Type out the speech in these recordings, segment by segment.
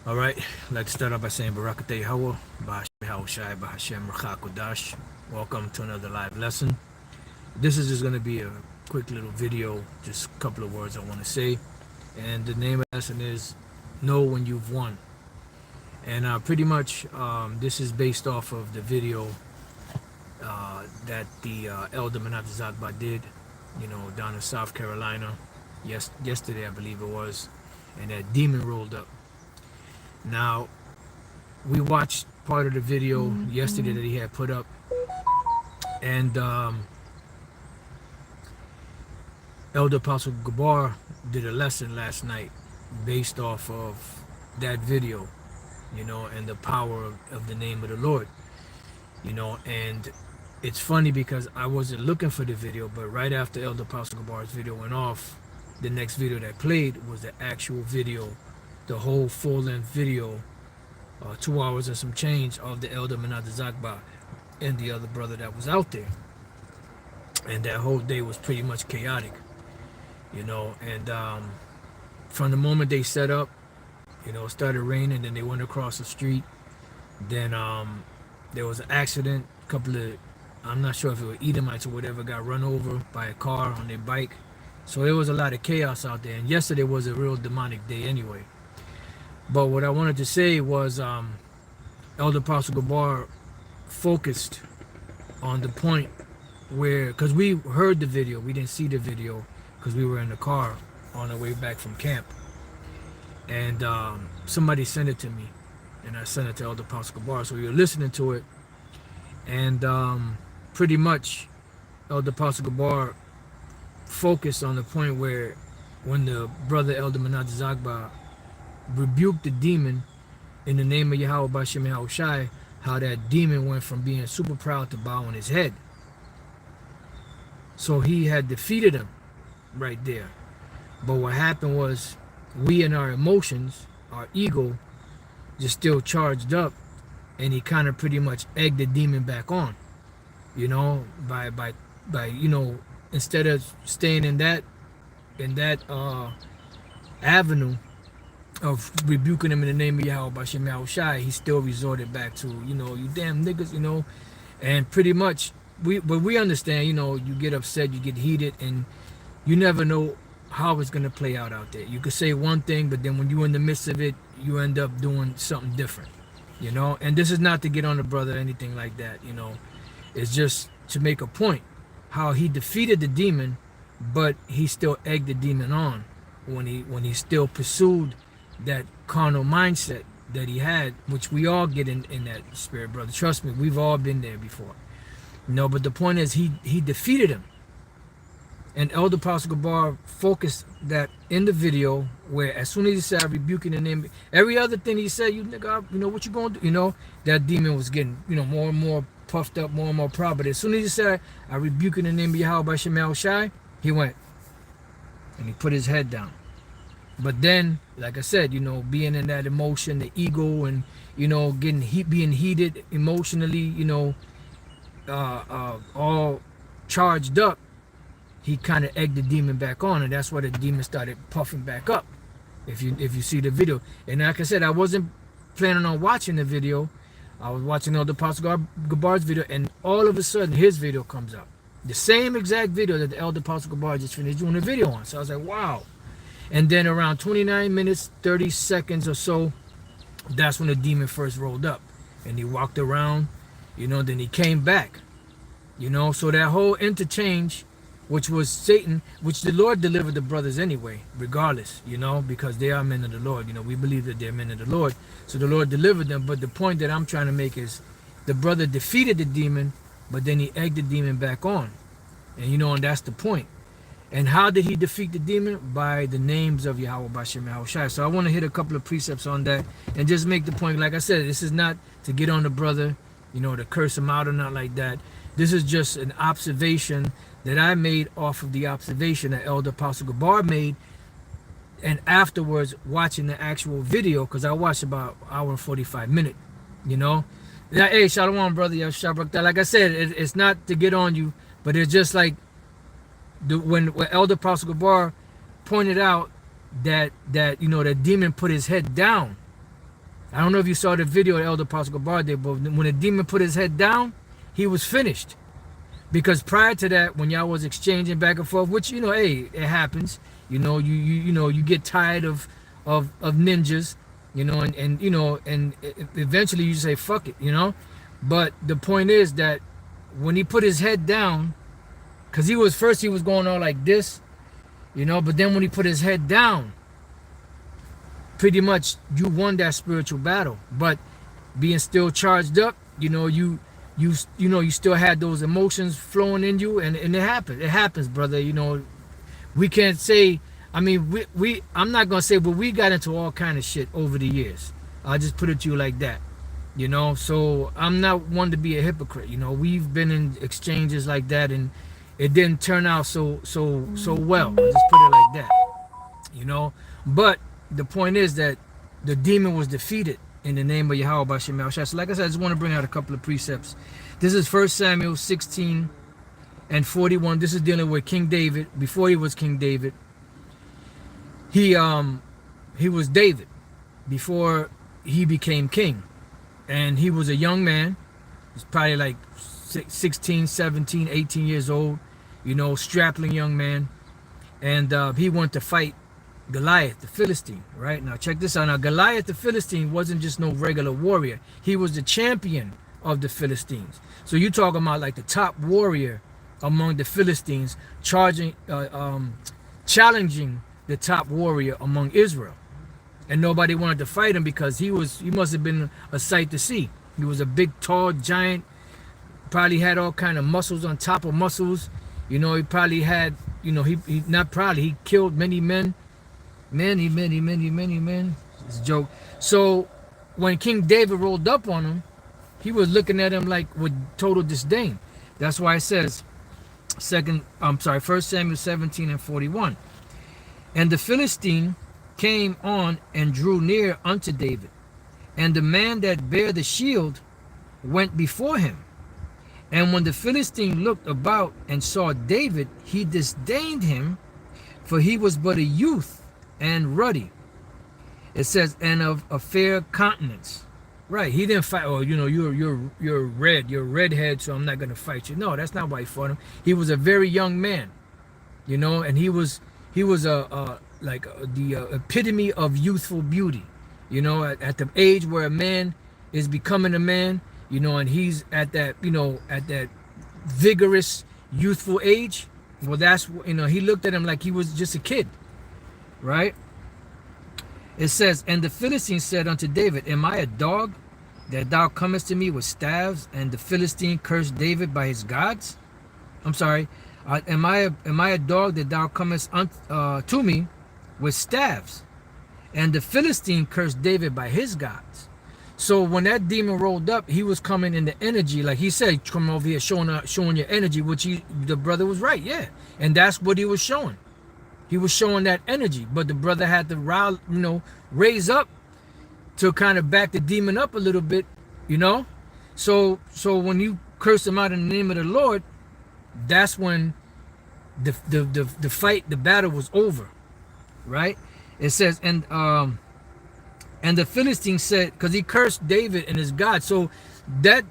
All right, let's start off by saying Barakatay Hawa, Bahashem Hawashai, Bahashem Rachakodash. Welcome to another live lesson. This is just going to be a quick little video, just a couple of words I want to say. And the name of the lesson is Know When You've Won. And pretty much this is based off of the video that the Elder Manat Zagba did, down in South Carolina. Yesterday, I believe it was. And that demon rolled up. Now, we watched part of the video yesterday that he had put up, and Elder Apostle Gabar did a lesson last night based off of that video, and the power of the name of the Lord, and it's funny because I wasn't looking for the video, but right after Elder Apostle Gabar's video went off, the next video that played was the actual video, the whole full-length video, 2 hours and some change of the Elder Manat Zagba and the other brother that was out there. And that whole day was pretty much chaotic, and from the moment they set up, it started raining, then they went across the street. Then there was an accident, a couple of, I'm not sure if it was Edomites or whatever, got run over by a car on their bike. So there was a lot of chaos out there, and yesterday was a real demonic day anyway. But what I wanted to say was Elder Apostle Gabar focused on the point where, because we heard the video, we didn't see the video because we were in the car on our way back from camp. And somebody sent it to me, and I sent it to Elder Apostle Gabar. So we were listening to it, and pretty much Elder Apostle Gabar focused on the point where when the brother Elder Manat Zagba rebuked the demon in the name of Yahweh Bashem Yahushai, how that demon went from being super proud to bowing his head. So he had defeated him right there. But what happened was, we in our emotions, our ego, just still charged up, and he kind of pretty much egged the demon back on, by instead of staying in that avenue of rebuking him in the name of Yahweh Bashem Yahushai, he still resorted back to, you damn niggas, and pretty much we understand, you get upset, you get heated, and you never know how it's gonna play out there. You could say one thing, but then when you're in the midst of it, you end up doing something different, and this is not to get on the brother or anything like that, it's just to make a point how he defeated the demon, but he still egged the demon on when he still pursued that carnal mindset that he had, which we all get in that spirit, brother. Trust me, we've all been there before. But the point is, he defeated him. And Elder Apostle Gabar focused that in the video, where as soon as he said, rebuking the name, every other thing he said, you nigga, what you gonna do? That demon was getting, more and more puffed up, more and more proud. But as soon as he said, I rebuke in the name of Yahweh Bashem Yahushai, he went and he put his head down. But then, like I said, being in that emotion, the ego, and being heated emotionally, all charged up, he kind of egged the demon back on, and that's why the demon started puffing back up. If you see the video, and like I said, I wasn't planning on watching the video. I was watching Elder Apostle Gabar's video, and all of a sudden his video comes up, the same exact video that the Elder Apostle Gabar just finished doing a video on. So I was like, wow. And then around 29 minutes 30 seconds or so, that's when the demon first rolled up, and he walked around, then he came back, so that whole interchange, which was Satan, which the Lord delivered the brothers anyway, regardless, because they are men of the Lord. We believe that they're men of the Lord. So the Lord delivered them. But the point that I'm trying to make is, the brother defeated the demon, but then he egged the demon back on. And and that's the point. And how did he defeat the demon? By the names of Yahweh Bashem Yahushai. So I want to hit a couple of precepts on that and just make the point. Like I said, this is not to get on the brother, to curse him out or not like that. This is just an observation that I made off of the observation that Elder Apostle Gabar made, and afterwards watching the actual video, because I watched about an hour and 45 minutes, Hey, Shalom, brother. Like I said, it's not to get on you, but it's just like when Elder Apostle Gabar pointed out that that demon put his head down, I don't know if you saw the video of Elder Apostle Gabar did, but when the demon put his head down, he was finished. Because prior to that, when y'all was exchanging back and forth, which, hey, it happens. You get tired of ninjas, and eventually you say fuck it. But the point is that when he put his head down, because he was going on like this, but then when he put his head down, pretty much you won that spiritual battle. But being still charged up, you still had those emotions flowing in you, and it happens, brother. We can't say, I mean, I'm not gonna say, but we got into all kind of shit over the years. I'll just put it to you like that. So I'm not one to be a hypocrite. We've been in exchanges like that, and it didn't turn out so well. I'll just put it like that. But the point is that the demon was defeated in the name of Yahweh Bashem Yahushua. So like I said, I just want to bring out a couple of precepts. This is 1 Samuel 16 and 41. This is dealing with King David. Before he was King David, he was David before he became king. And he was a young man. He's probably like 16, 17, 18 years old, strapping young man. And he went to fight Goliath, the Philistine, right? Now check this out. Now Goliath, the Philistine, wasn't just no regular warrior. He was the champion of the Philistines. So you talking about like the top warrior among the Philistines, challenging the top warrior among Israel. And nobody wanted to fight him because he must have been a sight to see. He was a big, tall giant, probably had all kind of muscles on top of muscles. He probably had, he killed many men. Many men. It's a joke. So when King David rolled up on him, he was looking at him like with total disdain. That's why it says 1 Samuel 17 and 41. And the Philistine came on and drew near unto David, and the man that bare the shield went before him. And when the Philistine looked about and saw David, he disdained him, for he was but a youth and ruddy. It says, and of a fair countenance. Right, he didn't fight. Oh, you're redhead, so I'm not gonna fight you. No, that's not why he fought him. He was a very young man, and he was the epitome of youthful beauty. At the age where a man is becoming a man, and he's at that vigorous youthful age. Well, that's he looked at him like he was just a kid, right? It says, and the Philistine said unto David, am I a dog that thou comest to me with staves? And the Philistine cursed David by his gods. I'm sorry. Am I a dog that thou comest to me with staves? And the Philistine cursed David by his gods. So when that demon rolled up, he was coming in the energy, like he said, come over here showing your energy, which the brother was right, yeah. And that's what he was showing. He was showing that energy, but the brother had to raise up to kind of back the demon up a little bit, So when you curse him out in the name of the Lord, that's when the fight, the battle was over, right? It says, and the Philistine said, because he cursed David and his God. So that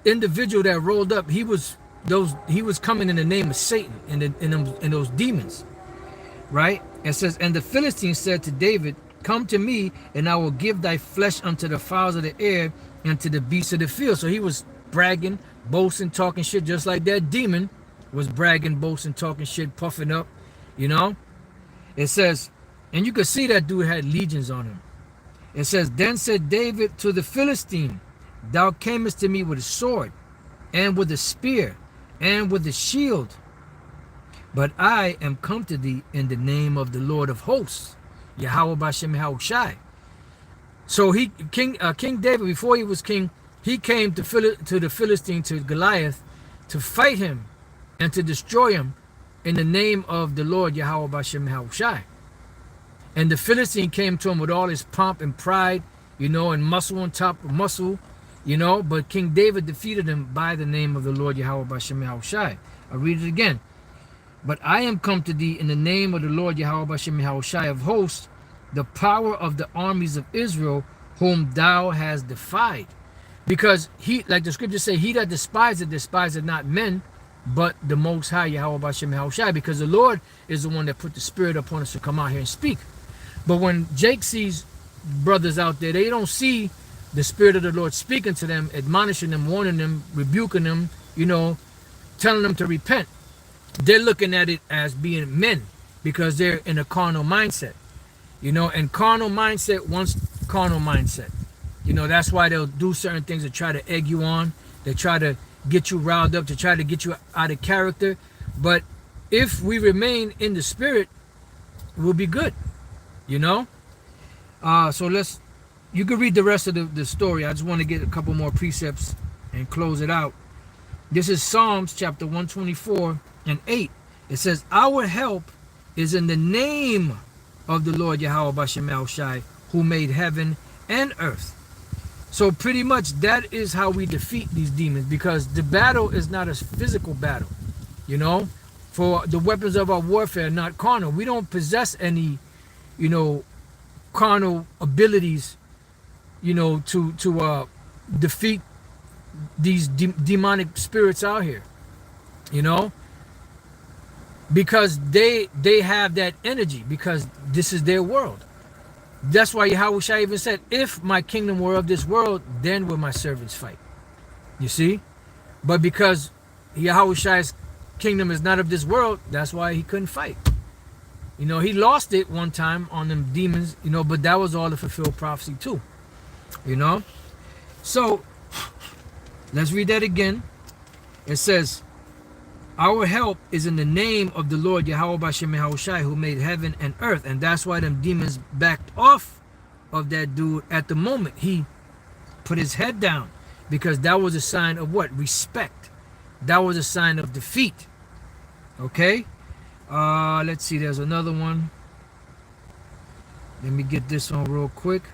individual that rolled up, he was coming in the name of Satan and those demons. Right? It says, and the Philistine said to David, come to me, and I will give thy flesh unto the fowls of the air and to the beasts of the field. So he was bragging, boasting, talking shit, just like that demon was bragging, boasting, talking shit, puffing up, It says, and you could see that dude had legions on him. It says, then said David to the Philistine, thou camest to me with a sword, and with a spear, and with a shield. But I am come to thee in the name of the Lord of hosts, Yahweh Bashem Yahushai. So King David, before he was king, he came to the Philistine, to Goliath, to fight him and to destroy him in the name of the Lord Yahweh Bashem Yahushai. And the Philistine came to him with all his pomp and pride, and muscle on top of muscle, But King David defeated him by the name of the Lord Yahweh Bashem Yahushai. I'll read it again. But I am come to thee in the name of the Lord Yahweh Bashem Yahushai of hosts, the power of the armies of Israel, whom thou hast defied. Because he, like the scriptures say, he that despiseth not men, but the Most High, Yahweh Bashem Yahushai, because the Lord is the one that put the spirit upon us to come out here and speak. But when Jake sees brothers out there, they don't see the spirit of the Lord speaking to them, admonishing them, warning them, rebuking them, telling them to repent. They're looking at it as being men because they're in a carnal mindset. And carnal mindset wants carnal mindset. That's why they'll do certain things to try to egg you on. They try to get you riled up, to try to get you out of character. But if we remain in the spirit, we'll be good. So you can read the rest of the story. I just want to get a couple more precepts and close it out. This is Psalms chapter 124 and 8. It says, our help is in the name of the Lord Yahweh Bashem Yahushai, who made heaven and earth. So pretty much that is how we defeat these demons, because the battle is not a physical battle. For the weapons of our warfare are not carnal. We don't possess any, carnal abilities, to defeat these demonic spirits out here, because they have that energy, because this is their world. That's why Yahushua even said, if my kingdom were of this world, then will my servants fight. You see? But because Yahushua's kingdom is not of this world, that's why he couldn't fight. He lost it one time on them demons, but that was all to fulfill prophecy too. So let's read that again. It says, our help is in the name of the Lord Yahweh Bashem Yahushai, who made heaven and earth. And that's why them demons backed off of that dude at the moment. He put his head down, because that was a sign of what? Respect. That was a sign of defeat. Okay? Let's see. There's another one. Let me get this one real quick.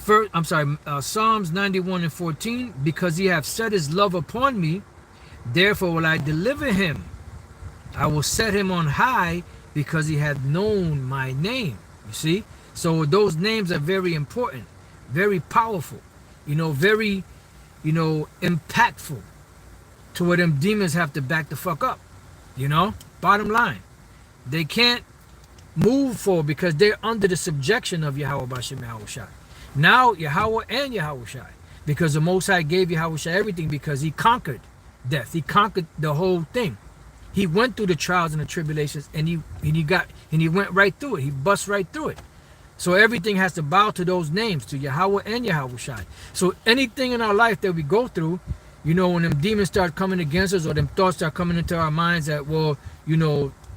Psalms 91 and 14. Because he hath set his love upon me, therefore will I deliver him. I will set him on high, because he hath known my name. You see? So those names are very important, very powerful, very, impactful, to where them demons have to back the fuck up. Bottom line, they can't move forward because they're under the subjection of Yahweh Bashem Yahushai. Now Yahweh and Yahushai, because the Most High gave Yahushai everything, because he conquered death. He conquered the whole thing. He went through the trials and the tribulations, and he went right through it. He bust right through it. So everything has to bow to those names, to Yahweh and Yahushai. So anything in our life that we go through, when them demons start coming against us, or them thoughts start coming into our minds that, well,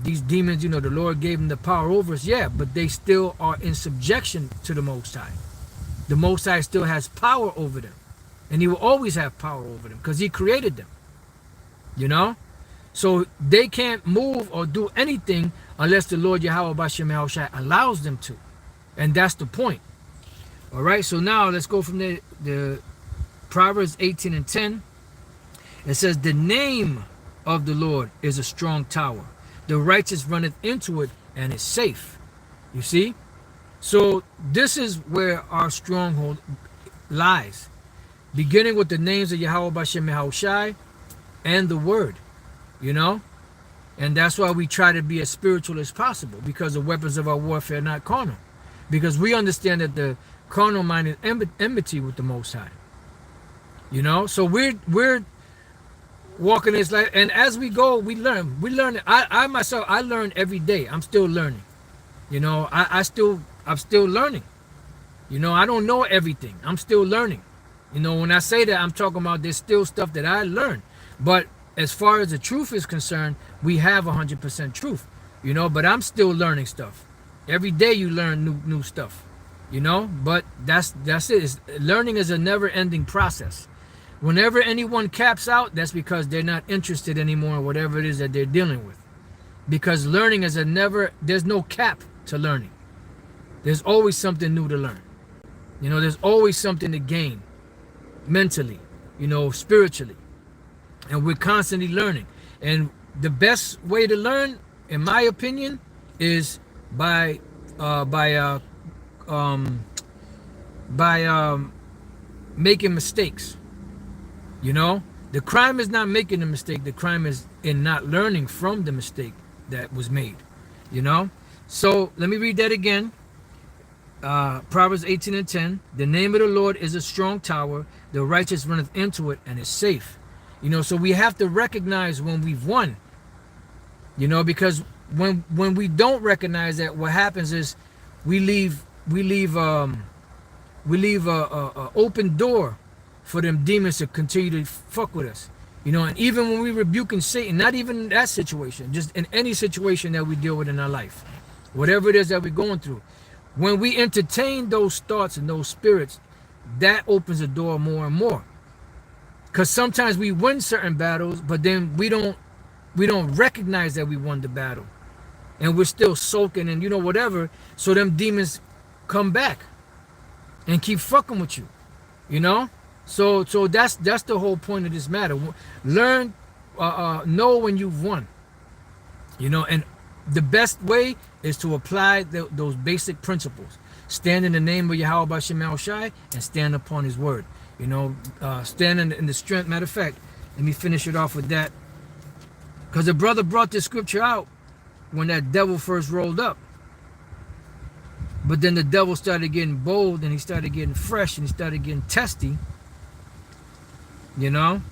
these demons, the Lord gave them the power over us. Yeah, but they still are in subjection to the Most High. The Most High still has power over them. And he will always have power over them, because he created them. So they can't move or do anything unless the Lord Yahweh Bashem Yahushai allows them to. And that's the point. All right, so now let's go from the Proverbs 18 and 10. It says, the name of the Lord is a strong tower. The righteous runneth into it and is safe. You see? So this is where our stronghold lies. Beginning with the names of Yahweh Bashem Yahushai and the word. And that's why we try to be as spiritual as possible, because the weapons of our warfare are not carnal. Because we understand that the carnal mind is enmity with the Most High. So we're walking this life, and as we go, we learn. I myself, I learn every day. I'm still learning. I'm still learning. I don't know everything. I'm still learning. When I say that, I'm talking about there's still stuff that I learn. But as far as the truth is concerned, we have 100% truth. But I'm still learning stuff. Every day you learn new stuff. But that's it. Learning is a never-ending process. Whenever anyone caps out, that's because they're not interested anymore in whatever it is that they're dealing with. Because learning is there's no cap to learning. There's always something new to learn. There's always something to gain mentally, spiritually. And we're constantly learning. And the best way to learn, in my opinion, is by by making mistakes. You know, the crime is not making the mistake. The crime is in not learning from the mistake that was made. You know, so let me read that again. Proverbs 18:10. The name of the Lord is a strong tower. The righteous runneth into it and is safe. You know, so we have to recognize when we've won. You know, because when we don't recognize that, what happens is we leave a open door for them demons to continue to fuck with us. You know, and even when we rebuking Satan, not even in that situation, just in any situation that we deal with in our life, whatever it is that we're going through, when we entertain those thoughts and those spirits, that opens the door more and more. Because sometimes we win certain battles, but then we don't recognize that we won the battle, and we're still soaking and whatever. So them demons come back and keep fucking with you. You know. So that's the whole point of this matter. Learn, know when you've won. You know, and the best way is to apply those basic principles. Stand in the name of Yahweh Bashem El Shai and stand upon His word. You know, stand in the strength. Matter of fact, let me finish it off with that, because the brother brought this scripture out when that devil first rolled up. But then the devil started getting bold, and he started getting fresh, and he started getting testy. You know,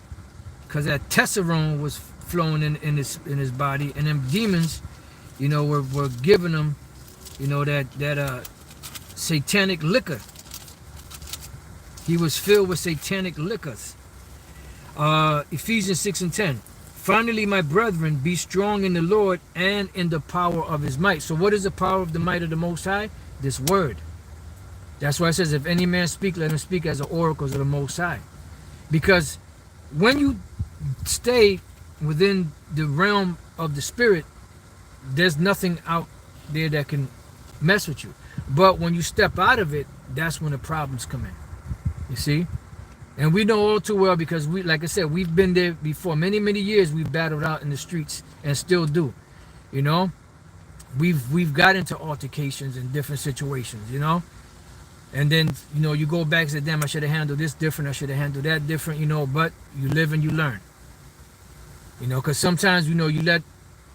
because that testosterone was flowing in his body, and them demons, were giving him, that satanic liquor. He was filled with satanic liquors. Ephesians 6:10. Finally, my brethren, be strong in the Lord and in the power of His might. So what is the power of the might of the Most High? This word. That's why it says, if any man speak, let him speak as the oracles of the Most High. Because when you stay within the realm of the spirit, there's nothing out there that can mess with you. But when you step out of it, that's when the problems come in. You see? And we know all too well, because we, like I said, we've been there before. Many, many years we've battled out in the streets and still do. You know? We've got into altercations in different situations, And then, you go back and say, damn, I should have handled this different. I should have handled that different, but you live and you learn. Because sometimes, you let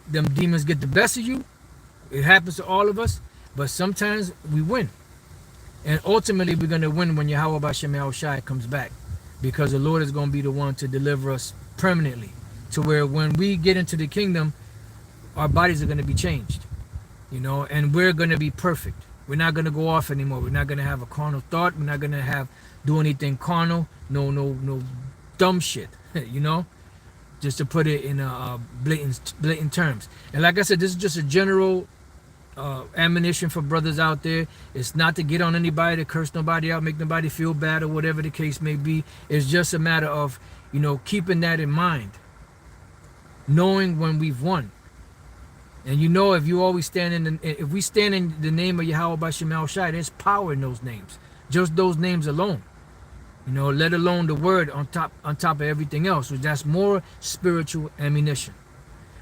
them demons get the best of you. It happens to all of us. But sometimes we win. And ultimately, we're going to win when Yahweh Bashem El Shai comes back. Because the Lord is going to be the one to deliver us permanently. To where when we get into the kingdom, our bodies are going to be changed. And we're going to be perfect. We're not going to go off anymore. We're not going to have a carnal thought. We're not going to do anything carnal. No dumb shit, just to put it in blatant terms. And like I said, this is just a general admonition for brothers out there. It's not to get on anybody, to curse nobody out, make nobody feel bad, or whatever the case may be. It's just a matter of, keeping that in mind, knowing when we've won. And if you always if we stand in the name of Yahweh Bashem El Shai, there's power in those names. Just those names alone. Let alone the word on top of everything else, which that's more spiritual ammunition.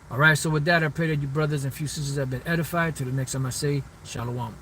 All right, so with that, I pray that you brothers and few sisters have been edified. Till the next time I say, Shalom.